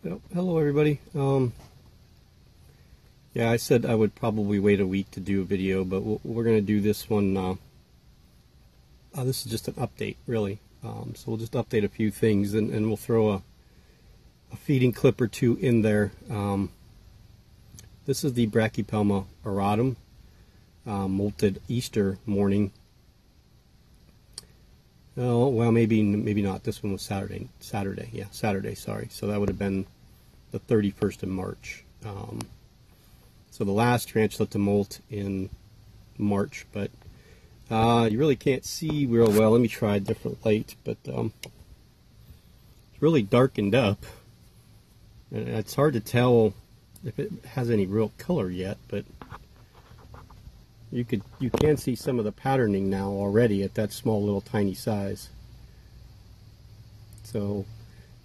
Yep. Hello everybody. Yeah, I said I would probably wait a week to do a video, but we're going to do this one. This is just an update, really. So we'll just update a few things, and we'll throw a feeding clip or two in there. This is the Brachypelma auratum, molted Easter morning. Oh, well, maybe not. This one was Saturday. Yeah, Saturday, sorry. So that would have been the 31st of March. So the last tarantula to molt in March, but you really can't see real well. Let me try a different light, but it's really darkened up. And it's hard to tell if it has any real color yet, but you can see some of the patterning now already at that small little tiny size. So you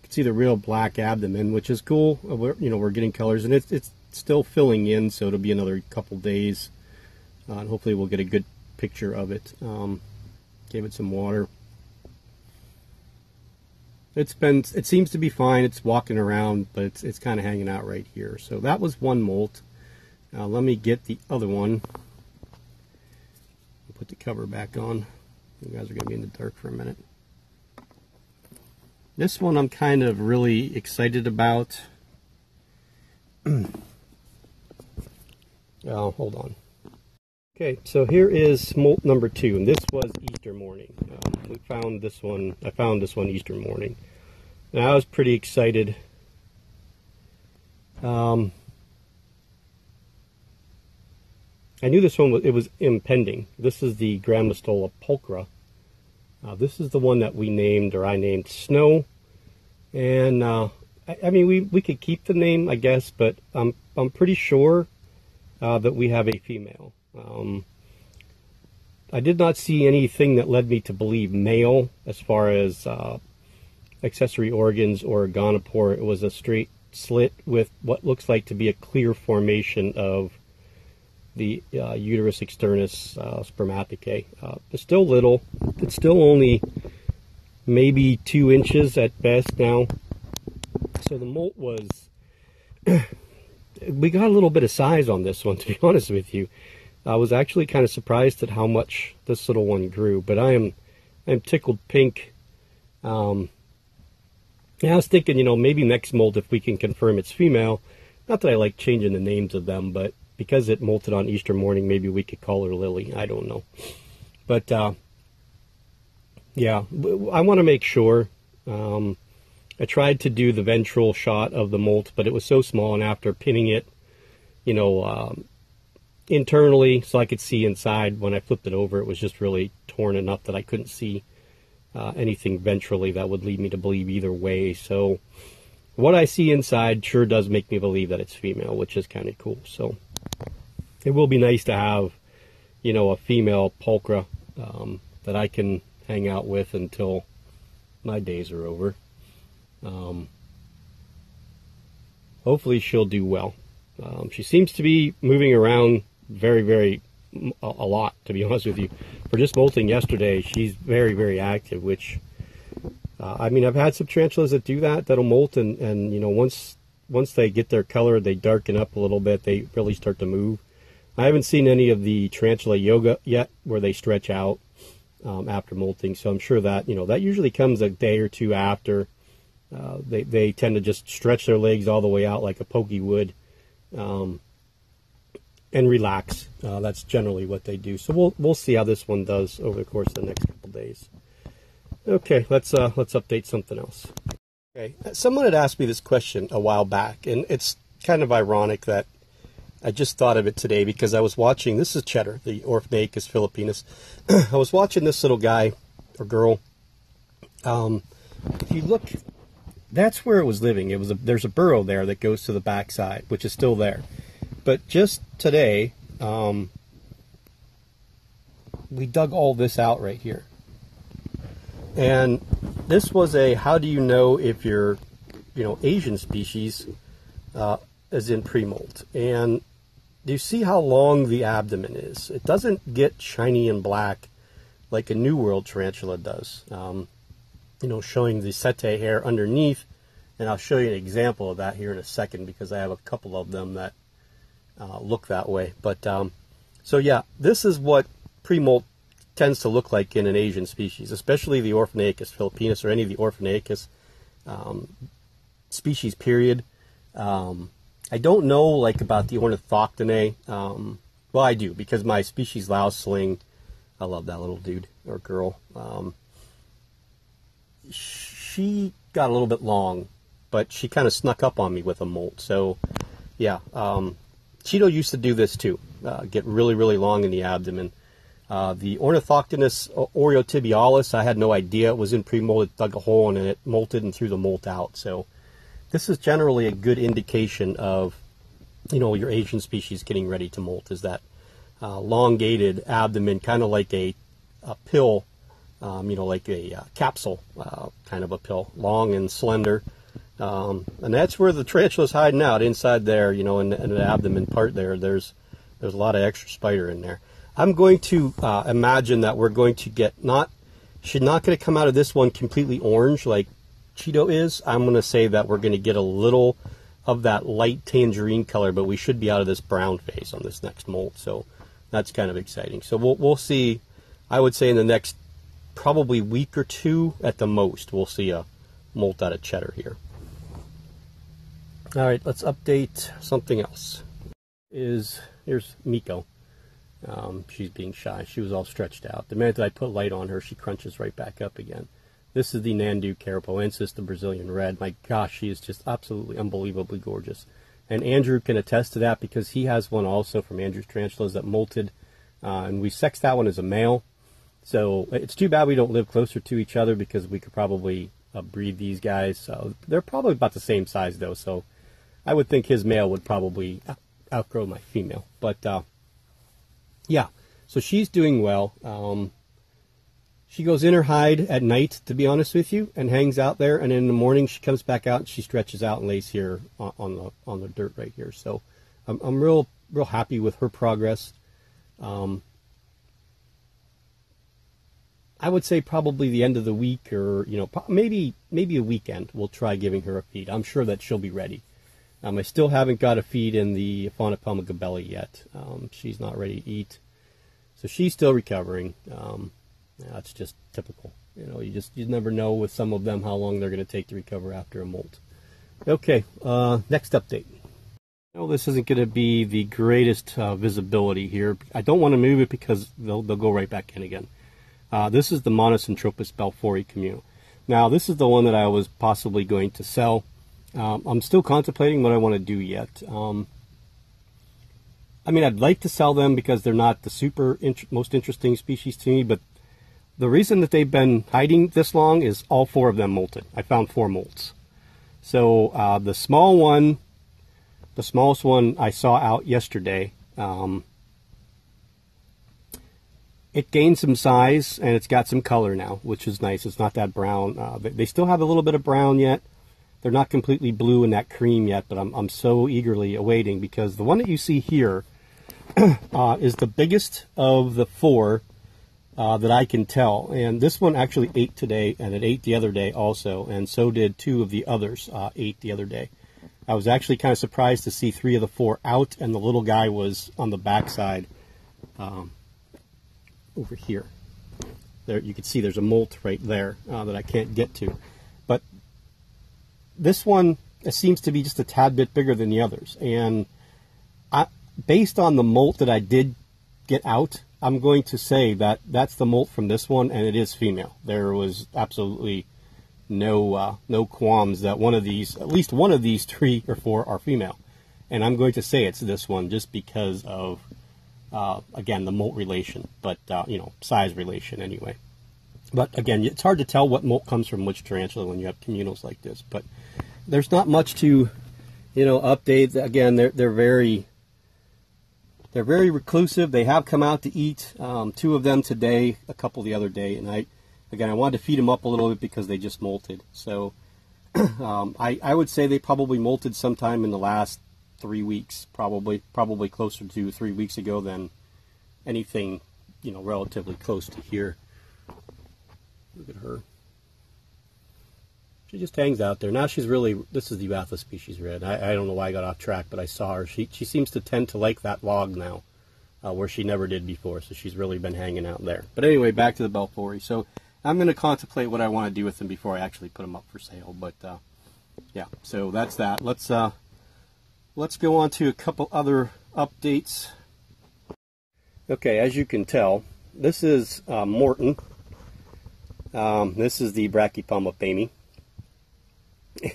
can see the real black abdomen, which is cool. We're getting colors, and it's still filling in, so it'll be another couple days, and hopefully we'll get a good picture of it. Gave it some water. It seems to be fine. It's walking around, but it's kind of hanging out right here. So that was one molt. Let me get the other one. Put the cover back on. You guys are going to be in the dark for a minute. This one I'm kind of really excited about. Oh, hold on. Okay, so here is molt number 2, and this was Easter morning. I found this one Easter morning. And I was pretty excited. I knew this one was impending. This is the Grammostola pulchra. This is the one that I named Snow. And I mean, we could keep the name, I guess, but I'm pretty sure that we have a female. I did not see anything that led me to believe male as far as accessory organs or gonopore. It was a straight slit with what looks like to be a clear formation of the uterus externus spermaticae. It's still little. It's still only maybe 2 inches at best now. So the molt was... we got a little bit of size on this one, to be honest with you. I was actually kind of surprised at how much this little one grew, but I'm tickled pink. Yeah, I was thinking, maybe next molt, if we can confirm it's female. Not that I like changing the names of them, but because it molted on Easter morning, maybe we could call her Lily. I don't know. But, yeah, I want to make sure. I tried to do the ventral shot of the molt, but it was so small, and after pinning it, internally so I could see inside, when I flipped it over, it was just really torn enough that I couldn't see anything ventrally that would lead me to believe either way. So what I see inside sure does make me believe that it's female, which is kind of cool. So it will be nice to have, a female pulchra that I can hang out with until my days are over. Hopefully she'll do well. She seems to be moving around a lot, to be honest with you. For just molting yesterday, she's very, very active, which, I mean, I've had some tarantulas that do that'll molt, and once they get their color, they darken up a little bit, they really start to move. I haven't seen any of the tarantula yoga yet, where they stretch out after molting, so I'm sure that, that usually comes a day or two after. They tend to just stretch their legs all the way out like a pokey would, and relax. That's generally what they do. So we'll see how this one does over the course of the next couple days. Okay, let's update something else. Okay, someone had asked me this question a while back, and it's kind of ironic that I just thought of it today because I was watching. This is Cheddar, the Orphnaeacus philippinus. I was watching this little guy or girl. If you look, that's where it was living. There's a burrow there that goes to the back side, which is still there. But just today, we dug all this out right here. And this was how do you know if your, Asian species is in Premolt. And do you see how long the abdomen is? It doesn't get shiny and black like a New World tarantula does. Showing the setae hair underneath And I'll show you an example of that here in a second, because I have a couple of them that look that way. But so yeah, this is what Premolt tends to look like in an Asian species, especially the Orphanaicus philippinus or any of the Orphanaicus species, period. I don't know like about the Ornithoctinae. Well, I do, because my species louse sling, I love that little dude or girl. She got a little bit long, but she kind of snuck up on me with a molt. So yeah, Cheeto used to do this too, get really, really long in the abdomen. The Ornithoctinae oreotibialis, I had no idea it was in Premolt. It dug a hole and it molted and threw the molt out. So this is generally a good indication of, you know, your Asian species getting ready to molt, is that elongated abdomen, kind of like a pill, you know, like a capsule kind of a pill, long and slender. And that's where the tarantula's hiding out, inside there, you know, in the abdomen part there. There's a lot of extra spider in there. I'm going to imagine that we're going to get she's not going to come out of this one completely orange like Cheeto is. I'm going to say that we're going to get a little of that light tangerine color, but we should be out of this brown phase on this next molt. So that's kind of exciting. So we'll see. I would say in the next probably week or two at the most, we'll see a molt out of Cheddar here. All right, let's update something else. Here's Miko. She's being shy. She was all stretched out. The minute that I put light on her, she crunches right back up again. This is the Nandu carapoensis, the Brazilian red. My gosh, she is just absolutely unbelievably gorgeous. And Andrew can attest to that, because he has one also from Andrew's Tarantulas that molted. And we sexed that one as a male. So it's too bad we don't live closer to each other, because we could probably breed these guys. So they're probably about the same size though. So I would think his male would probably outgrow my female. But yeah, so she's doing well. She goes in her hide at night, to be honest with you, and hangs out there. And in the morning, she comes back out and she stretches out and lays here on the dirt right here. So I'm real happy with her progress. I would say probably the end of the week, or you know, maybe a weekend, we'll try giving her a feed. I'm sure that she'll be ready. I still haven't got a feed in the Faunapelma gabelli yet. She's not ready to eat, so she's still recovering. That's just typical. You know, you never know with some of them how long they're going to take to recover after a molt. Okay, next update. No, this isn't going to be the greatest visibility here. I don't want to move it because they'll go right back in again. This is the Monocentropus balfouri communal. Now, this is the one that I was possibly going to sell. I'm still contemplating what I want to do yet. I mean, I'd like to sell them because they're not the most interesting species to me, but the reason that they've been hiding this long is all 4 of them molted. I found 4 molts. So the smallest one I saw out yesterday, it gained some size and it's got some color now, which is nice. It's not that brown. They still have a little bit of brown yet. They're not completely blue and that cream yet, but I'm so eagerly awaiting, because the one that you see here is the biggest of the 4 that I can tell. And this one actually ate today, and it ate the other day also, and so did 2 of the others ate the other day. I was actually kind of surprised to see 3 of the 4 out, and the little guy was on the backside over here. There, you can see there's a molt right there that I can't get to. But this one seems to be just a tad bit bigger than the others. And based on the molt that I did get out, I'm going to say that that's the molt from this one, and it is female. There was absolutely no qualms that one of these, at least one of these 3 or 4 are female. And I'm going to say it's this one just because of, again, the molt relation, but, you know, size relation anyway. But again, it's hard to tell what molt comes from which tarantula when you have communals like this. But there's not much to, you know, update. Again, they're very reclusive. They have come out to eat. 2 of them today, a couple the other day, and I wanted to feed them up a little bit because they just molted. So I would say they probably molted sometime in the last 3 weeks, probably closer to 3 weeks ago than anything, you know, relatively close to here. Look at her. She just hangs out there. Now she's really, this is the Euatha species red. I don't know why I got off track, but I saw her. She seems to tend to like that log now, where she never did before, so she's really been hanging out there. But anyway, back to the Belfori. So I'm going to contemplate what I want to do with them before I actually put them up for sale. But yeah, so that's that. Let's go on to a couple other updates. Okay, as you can tell, this is Morton. This is the Brachypelma bamie.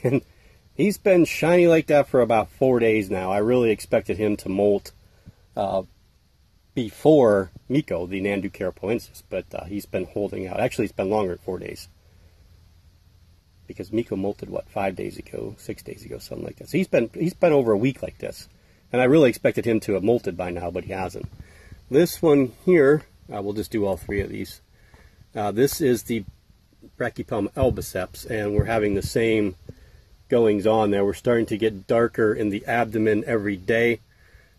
And he's been shiny like that for about 4 days now. I really expected him to molt before Miko, the Nanducarapoensis, but he's been holding out. Actually, it's been longer at 4 days. Because Miko molted, what, 5 days ago, 6 days ago, something like that. So he's been over a week like this. And I really expected him to have molted by now, but he hasn't. This one here, we'll just do all three of these. This is the Brachypelma albiceps, and we're having the same goings on there. We're starting to get darker in the abdomen every day.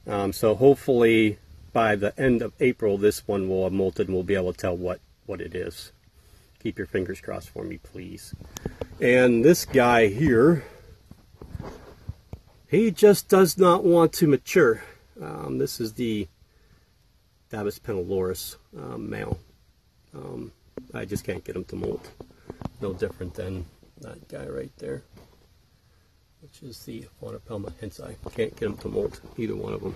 So hopefully by the end of April, this one will have molted and we'll be able to tell what it is. Keep your fingers crossed for me, please. And this guy here, he just does not want to mature. This is the Dabis penniloris male. I just can't get him to molt. No different than that guy right there, which is the Faunapelma hensi. Can't get him to molt, either one of them.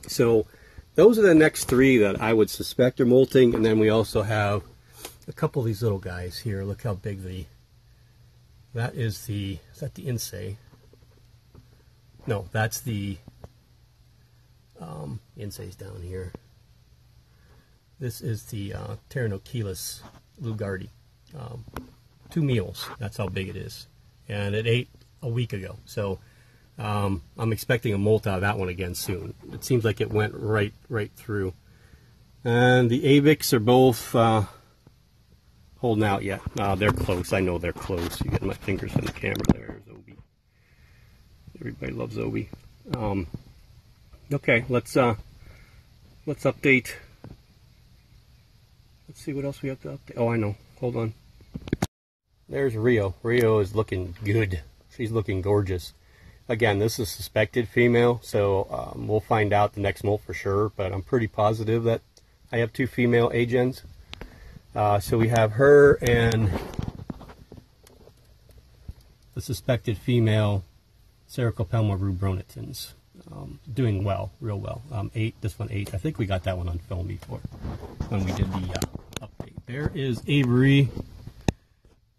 So those are the next three that I would suspect are molting, and then we also have a couple of these little guys here. Look how big is that the Insei? No, that's the Insei's down here. This is the Pteronocheilus lugardi. 2 meals, that's how big it is. And it ate a week ago. So I'm expecting a molt out of that one again soon. It seems like it went right through. And the Avix are both holding out yet. They're close. I know they're close. You get my fingers on the camera there. There's Obi. Everybody loves Obi. Okay, let's update. Let's see what else we have to update. Oh, I know. Hold on. There's Rio. Rio is looking good. She's looking gorgeous. Again, this is suspected female, so we'll find out the next molt for sure, but I'm pretty positive that I have 2 female agens. So we have her and the suspected female Cericopelma rubronitans. Doing well, real well. 8, this one 8. I think we got that one on film before when we did the update. There is Avery.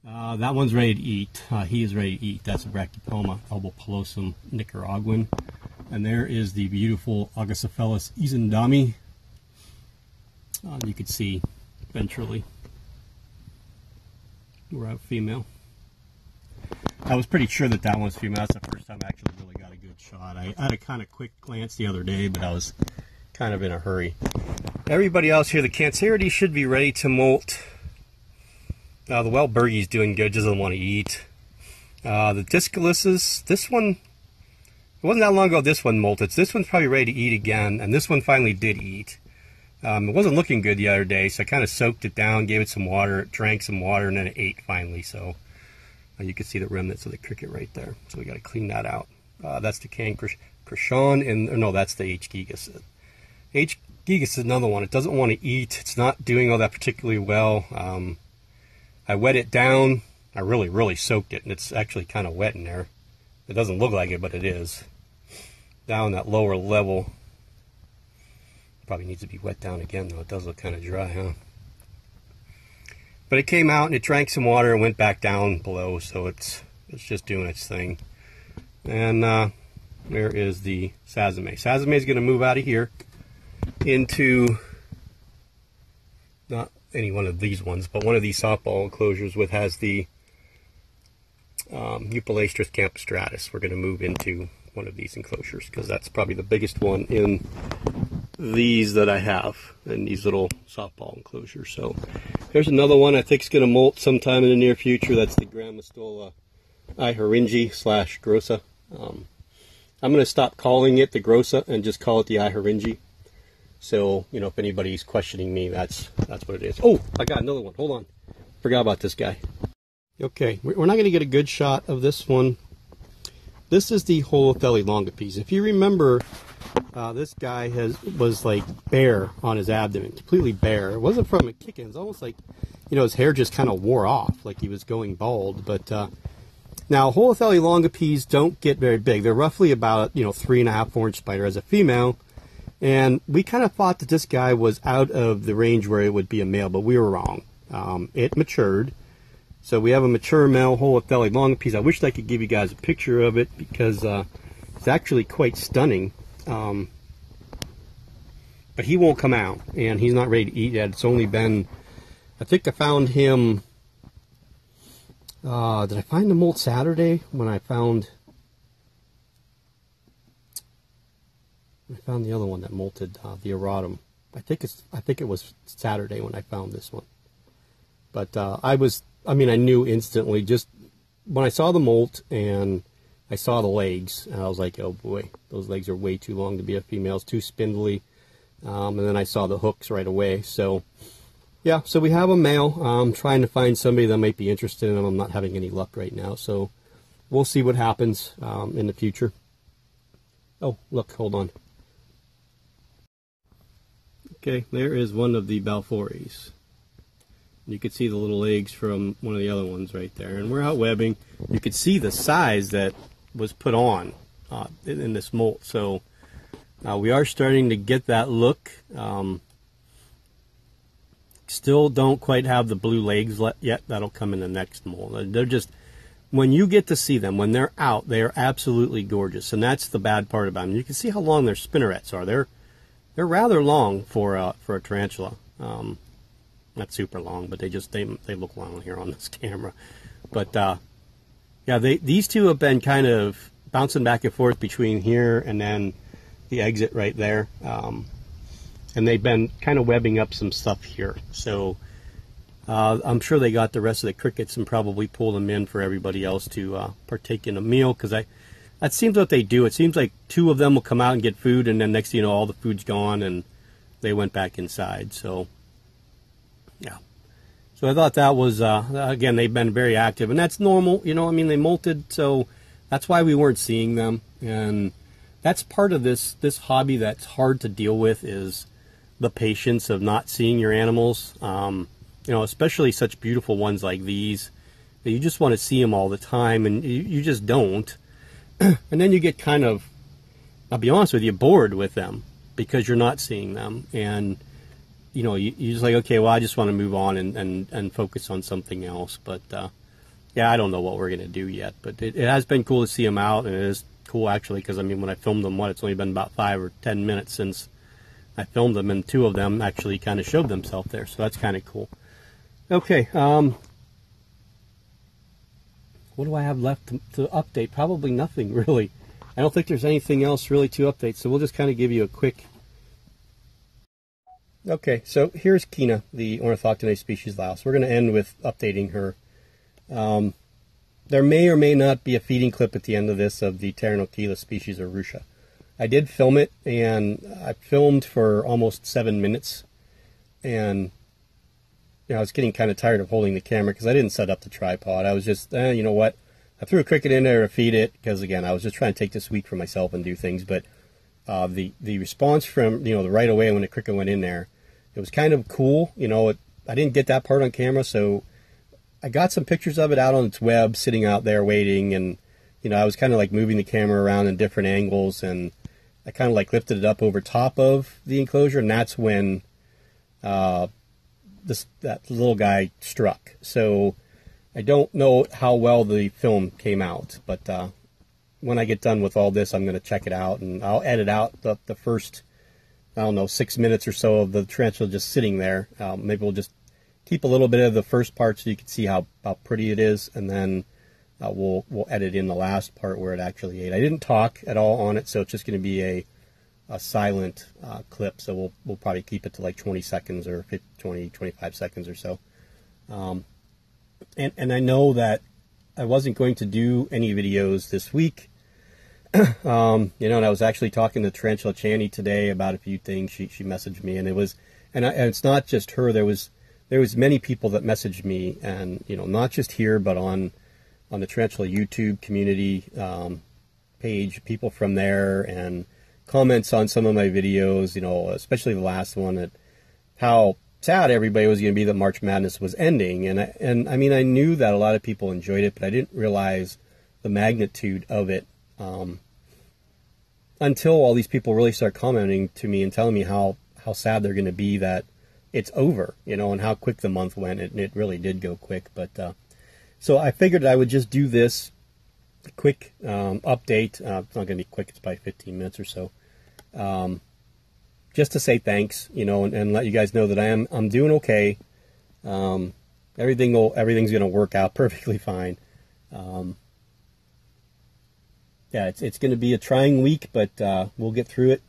That one's ready to eat. He is ready to eat. That's a Brachypelma albopilosum nicaraguan. And there is the beautiful Augustofelis isandami. You can see ventrally. We're out female. I was pretty sure that that one's female. That's the first time I actually really got a good shot. I had a kind of quick glance the other day, but I was kind of in a hurry. Everybody else here, the Cancerity should be ready to molt. The Wellbergie's doing good, just doesn't want to eat. The Discaluses, this one, it wasn't that long ago this one molted. So this one's probably ready to eat again, and this one finally did eat. It wasn't looking good the other day, so I kind of soaked it down, gave it some water, it drank some water, and then it ate finally. So you can see the remnants of the cricket right there. So we got to clean that out. That's the Can Krishon, and no, that's the H. gigas. H. gigas is another one. It doesn't want to eat. It's not doing all that particularly well. I wet it down. I really soaked it, and it's actually kind of wet in there. It doesn't look like it, but it is. Down that lower level. Probably needs to be wet down again, though. It does look kind of dry, huh? But it came out and it drank some water and went back down below, so it's just doing its thing. And there is the Sazame. Sazame is going to move out of here into not any one of these ones, but one of these softball enclosures with has the Eupalastris campostratus. We're going to move into one of these enclosures because that's probably the biggest one in these that I have in these little softball enclosures. So there's another one I think is going to molt sometime in the near future. That's the Grammostola iharingi / grossa. I'm going to stop calling it the grossa and just call it the iharingi. So, you know, if anybody's questioning me, that's what it is. Oh, I got another one. Hold on. Forgot about this guy. Okay, we're not going to get a good shot of this one. This is the Holothele longipes. If you remember, this guy was like bare on his abdomen, completely bare. It wasn't from a kick-in. It's almost like, you know, his hair just kind of wore off, like he was going bald. But now Holothele longipes don't get very big. They're roughly about, you know, 3.5, 4 inch spider as a female. And we kind of thought that this guy was out of the range where it would be a male, but we were wrong. It matured. So we have a mature male Holothele longipes. I wish I could give you guys a picture of it because it's actually quite stunning. But he won't come out, and he's not ready to eat yet. It's only been, I think I found him, did I find the molt Saturday when I found the other one that molted, the erratum. I think it was Saturday when I found this one. But I knew instantly, just when I saw the molt and I saw the legs, and I was like, oh boy, those legs are way too long to be a female. It's too spindly. And then I saw the hooks right away. So, yeah, so we have a male. I'm trying to find somebody that might be interested in him. I'm not having any luck right now. So we'll see what happens in the future. Oh, look, hold on. Okay, there is one of the Balfours. You could see the little legs from one of the other ones right there. And we're out webbing. You could see the size that was put on in this molt. So we are starting to get that look. Still don't quite have the blue legs yet. That'll come in the next molt. They're just, when you get to see them, when they're out, they are absolutely gorgeous. And that's the bad part about them. You can see how long their spinnerets are. They're rather long for a tarantula. Not super long, but they look long here on this camera. But yeah, these two have been kind of bouncing back and forth between here and then the exit right there, and they've been kind of webbing up some stuff here. So I'm sure they got the rest of the crickets and probably pulled them in for everybody else to partake in a meal, because that seems what they do. It seems like 2 of them will come out and get food, and then next thing you know, all the food's gone and they went back inside. So yeah. So I thought that was, again, they've been very active, and that's normal. You know, I mean, they molted, so that's why we weren't seeing them. And that's part of this hobby that's hard to deal with, is the patience of not seeing your animals. You know, especially such beautiful ones like these, that you just want to see them all the time, and you just don't. And then you get kind of, I'll be honest with you, bored with them because you're not seeing them. And you know, you're just like, okay, well, I just want to move on and focus on something else. But yeah, I don't know what we're going to do yet. But it has been cool to see them out, and it is cool, actually, because, I mean, when I filmed them, it's only been about 5 or 10 minutes since I filmed them, and 2 of them actually kind of showed themselves there. So that's kind of cool. Okay, what do I have left to update? Probably nothing, really. I don't think there's anything else really to update, so we'll just kind of give you a quick... Okay, so here's Kina, the Ornithoctinae species louse. We're going to end with updating her. There may or may not be a feeding clip at the end of this of the Pteronochelys species of Russia. I did film it, and I filmed for almost 7 minutes. And you know, I was getting kind of tired of holding the camera because I didn't set up the tripod. I was just, you know what? I threw a cricket in there to feed it because, again, I was just trying to take this week for myself and do things. But the response from, you know, the right away when the cricket went in there, it was kind of cool. You know, I didn't get that part on camera, so I got some pictures of it out on its web, sitting out there waiting, and, you know, I was kind of like moving the camera around in different angles, and I kind of like lifted it up over top of the enclosure, and that's when that little guy struck. So I don't know how well the film came out, but when I get done with all this, I'm going to check it out, and I'll edit out the first, I don't know, 6 minutes or so of the tarantula just sitting there. Maybe we'll just keep a little bit of the first part so you can see how pretty it is, and then we'll edit in the last part where it actually ate. I didn't talk at all on it, so it's just going to be a silent clip, so we'll probably keep it to like 20 seconds or 25 seconds or so. And I know that I wasn't going to do any videos this week. You know, and I was actually talking to Tarantula Channy today about a few things. She messaged me, and it was, and it's not just her. There was there was many people that messaged me, and not just here, but on the Tarantula YouTube community page, people from there, and comments on some of my videos, especially the last one, at how sad everybody was going to be that March Madness was ending. And I mean, I knew that a lot of people enjoyed it, but I didn't realize the magnitude of it until all these people really start commenting to me and telling me how sad they're going to be that it's over, and how quick the month went. It really did go quick. But so I figured I would just do this quick update. It's not going to be quick. It's probably 15 minutes or so. Just to say thanks, and let you guys know that I'm doing okay. Everything's going to work out perfectly fine. Yeah, it's going to be a trying week, but we'll get through it.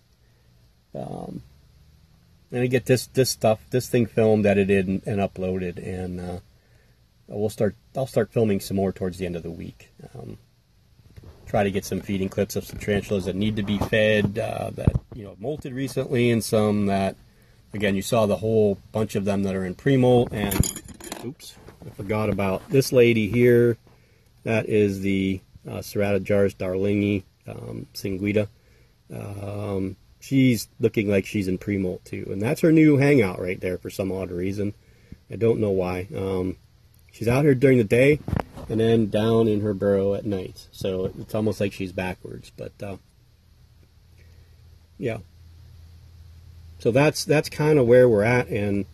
And I get this thing filmed, edited, and uploaded, and I'll start filming some more towards the end of the week. Try to get some feeding clips of some tarantulas that need to be fed, that molted recently, and some that, again, you saw the whole bunch of them that are in Premolt. And oops, I forgot about this lady here. That is the Ceratojaris darlingi cinguida. She's looking like she's in Premolt too, and that's her new hangout right there for some odd reason. I don't know why. She's out here during the day, and then down in her burrow at night. So it's almost like she's backwards. But yeah. So that's kind of where we're at and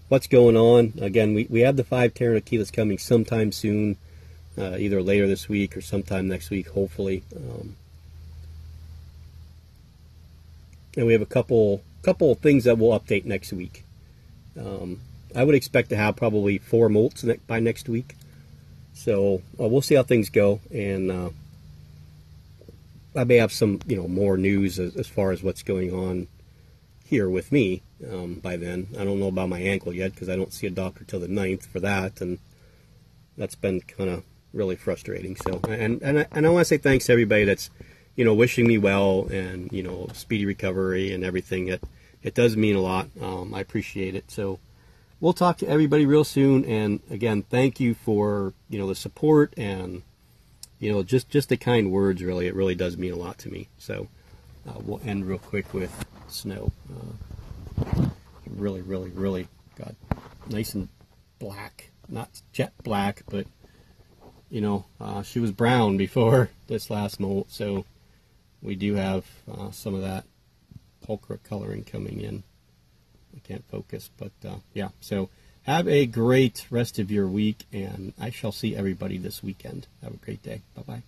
what's going on. Again, we have the 5 Tarantula coming sometime soon, either later this week or sometime next week, hopefully. And we have a couple of things that we'll update next week. I would expect to have probably 4 molts by next week. So we'll see how things go, and I may have some more news as far as what's going on here with me by then. I don't know about my ankle yet because I don't see a doctor till the 9th for that, and that's been kind of really frustrating. So and I want to say thanks to everybody that's wishing me well and speedy recovery and everything. It does mean a lot. I appreciate it. So we'll talk to everybody real soon. And again, thank you for the support and just the kind words. Really, it really does mean a lot to me. So we'll end real quick with Snow. Really got nice and black, not jet black, but she was brown before this last molt. So we do have some of that pulchra coloring coming in. I can't focus, but yeah. So have a great rest of your week, and I shall see everybody this weekend. Have a great day. Bye-bye.